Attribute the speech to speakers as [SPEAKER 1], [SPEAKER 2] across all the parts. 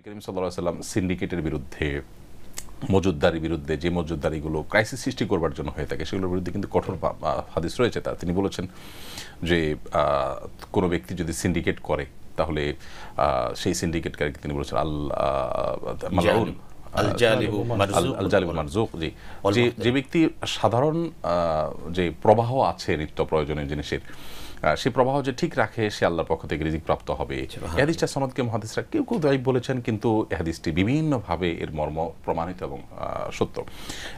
[SPEAKER 1] করিম সাল্লাল্লাহু আলাইহি ওয়াসাল্লাম সিন্ডিকেটের বিরুদ্ধে, মজুতদারির বিরুদ্ধে, যে মজুতদারিগুলো ক্রাইসিস সৃষ্টি করবার জন্য হয়ে থাকে সেগুলোর বিরুদ্ধে কিন্তু কঠোর হাদিস রয়েছে। তা তিনি বলেছেন যে কোনো ব্যক্তি যদি সিন্ডিকেট করে তাহলে সেই সিন্ডিকেটকারীকে তিনি বলেছেন আল মালউন আল জালিম মারজুক। যে ব্যক্তি সাধারণ যে প্রবাহ আছে নিত্য প্রয়োজনীয় জিনিসের, সেই প্রবাহ যে ঠিক রাখে সে আল্লাহর পক্ষ থেকে রিজিক প্রাপ্ত হবে। এই হাদিসটা সনদকে মুহাদ্দিসরা কেউ কেউ দায়ী বলেছেন, কিন্তু এই হাদিসটি বিভিন্নভাবে এর মর্ম প্রমাণিত এবং সত্য।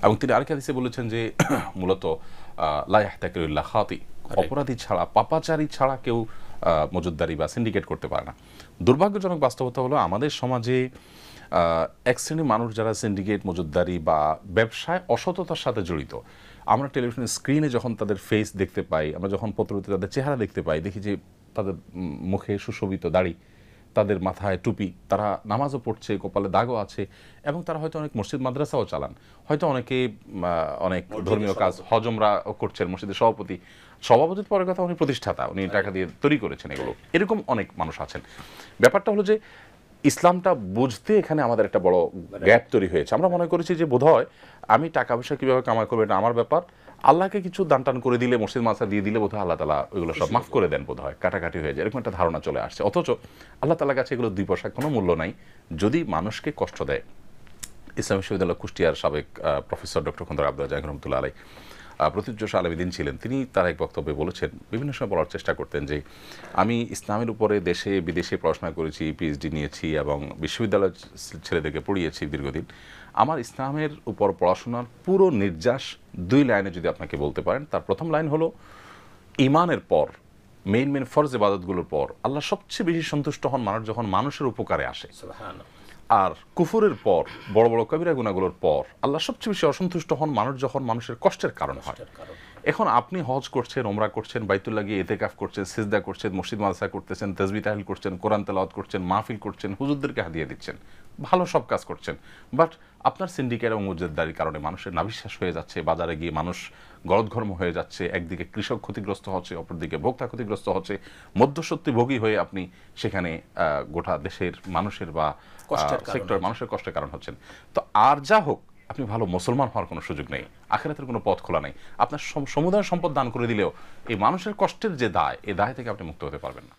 [SPEAKER 1] এবং তিনি আরেক হাদিসে বলেছেন যে মূলত লা ইয়াহতাকিরু ইল্লা খাতি, অপরাধী ছাড়া, পাপাচারী ছাড়া কেউ মজুতদারি বা সিন্ডিকেট করতে পারে না। দুর্ভাগ্যজনক বাস্তবতা হলো আমাদের সমাজে এক শ্রেণীর মানুষ যারা সিন্ডিকেট, মজুতদারি বা ব্যবসায় অসততার সাথে জড়িত, আমরা টেলিভিশনের স্ক্রিনে যখন তাদের ফেস দেখতে পাই, আমরা যখন পত্রিকাতে তাদের চেহারা দেখতে পাই, দেখি যে তাদের মুখে সুশোভিত দাড়ি, তাদের মাথায় টুপি, তারা নামাজও পড়ছে, কপালে দাগও আছে, এবং তারা হয়তো অনেক মসজিদ মাদ্রাসাও চালান, হয়তো অনেকে অনেক ধর্মীয় কাজ হজমরা করছেন, মসজিদের সভাপতির পরের কথা উনি প্রতিষ্ঠাতা, উনি টাকা দিয়ে তৈরি করেছেন এগুলো, এরকম অনেক মানুষ আছেন। ব্যাপারটা হলো যে ইসলামটা বুঝতে এখানে আমাদের একটা বড় গ্যাপ তৈরি হয়েছে। আমরা মনে করেছি যে বোধহয় আমি টাকা পয়সা কীভাবে কামাই করবো এটা আমার ব্যাপার, আল্লাহকে কিছু দান টান করে দিলে, মসজিদ মাদ্রাসা দিয়ে দিলে বোধহয় আল্লাহ তাআলা ওইগুলো সব মাফ করে দেন, বোধহয় কাটাকাটি হয়ে যায়, এরকম একটা ধারণা চলে আসছে। অথচ আল্লাহ তাআলার কাছে এগুলো দুই পয়সার কোনো মূল্য নাই যদি মানুষকে কষ্ট দেয়। ইসলাম বিশ্ববিদ্যালয় কুষ্টিয়ার সাবেক প্রফেসর ডক্টর খন্দকার আব্দুল রাজ্জাক রহমতুল্লাহ আলাইহি প্রতিষ্ঠা আলেমীদিন ছিলেন। তিনি তার এক বক্তব্যে বলেছেন, বিভিন্ন সময় বলার চেষ্টা করতেন যে আমি ইসলামের উপরে দেশে বিদেশে পড়াশোনা করেছি, পিএইচডি নিয়েছি এবং বিশ্ববিদ্যালয়ের ছেলেদেরকে পড়িয়েছি দীর্ঘদিন। আমার ইসলামের উপর পড়াশোনার পুরো নির্যাস দুই লাইনে যদি আপনাকে বলতে পারেন, তার প্রথম লাইন হলো ঈমানের পর, মেইন ফরজ ইবাদতগুলোর পর আল্লাহ সবচেয়ে বেশি সন্তুষ্ট হন মানুষ যখন মানুষের উপকারে আসে। আর কুফরের পর, বড় বড় কবিরা গুনাহগুলোর পর আল্লাহ সবচেয়ে বেশি অসন্তুষ্ট হন মানুষ যখন মানুষের কষ্টের কারণ হয়। এখন আপনি হজ করছেন, ওমরা করছেন, বাইতুল্লাহ গিয়ে ইতিকাফ করছেন, সিজদা করছেন, মসজিদ মাদ্রাসা করতেছেন, তাসবিহ তাহলিল করছেন, কোরআন তেলাওয়াত করছেন, মাহফিল করছেন, হুজুরদেরকে হাদিয়া দিচ্ছেন, ভালো সব কাজ করছেন, বাট আপনার সিন্ডিকেট এবং মজুতদারির কারণে মানুষের নাভিশ্বাস হয়ে যাচ্ছে, বাজারে গিয়ে মানুষ গলদঘর্ম হয়ে যাচ্ছে, একদিকে কৃষক ক্ষতিগ্রস্ত হচ্ছে, অপরদিকে ভোক্তা ক্ষতিগ্রস্ত হচ্ছে, মধ্যস্বত্বভোগী হয়ে আপনি সেখানে গোটা দেশের মানুষের বা সেক্টর মানুষের কষ্টের কারণ হচ্ছেন। তো আর যা হোক, আপনি ভালো মুসলমান হওয়ার কোনো সুযোগ নেই, আখিরাতের কোনো পথ খোলা নেই। আপনার সমুদায় সম্পদ দান করে দিলেও এই মানুষের কষ্টের যে দায়, এই দায় থেকে আপনি মুক্ত হতে পারবেন না।